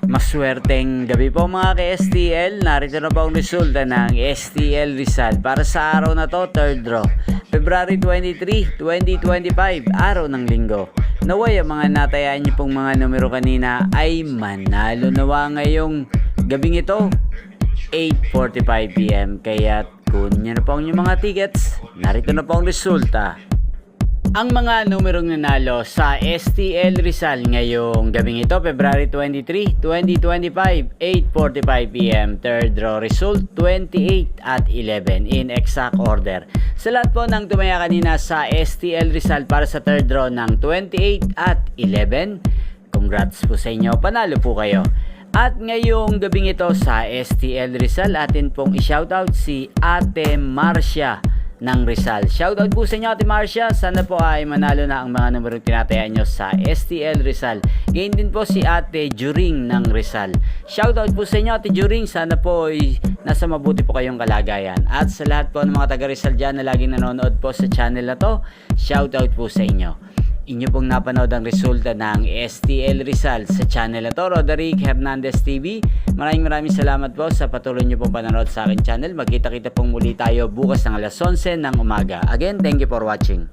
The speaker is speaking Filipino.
Maswerteng gabi po mga ka-STL. Narito na po ang resulta ng STL Rizal para sa araw na to, third draw. February 23, 2025, araw ng linggo. Naway ang mga natayaan niyo pong mga numero kanina ay manalo nawa ngayong gabing ito, 8:45 PM. Kaya kunin niyo na po ang inyong mga tickets. Narito na po ang resulta. Ang mga numerong nanalo sa STL Rizal ngayong gabing ito, February 23, 2025, 8:45 PM. Third draw result, 28 at 11 in exact order. Sa lahat po ng tumaya kanina sa STL Rizal para sa third draw ng 28 at 11, congrats po sa inyo, panalo po kayo. At ngayong gabing ito sa STL Rizal, atin pong i-shoutout si Ate Marcia ng Rizal. Shoutout po sa inyo Ate Marcia, sana po ay manalo na ang mga numerong tinatayaan nyo sa STL Rizal. Gayon din po si Ate Juring ng Rizal. Shoutout po sa inyo Ate Juring, sana po ay nasa mabuti po kayong kalagayan. At sa lahat po ng mga taga Rizal dyan na laging nanonood po sa channel na to, shoutout po sa inyo. Inyo pong napanood ang resulta ng STL Rizal sa channel na to, Roderick Hernandez TV. Maraming salamat po sa patuloy nyo pong panonood sa aking channel. Magkita-kita pong muli tayo bukas ng alas 11 ng umaga. Again, thank you for watching.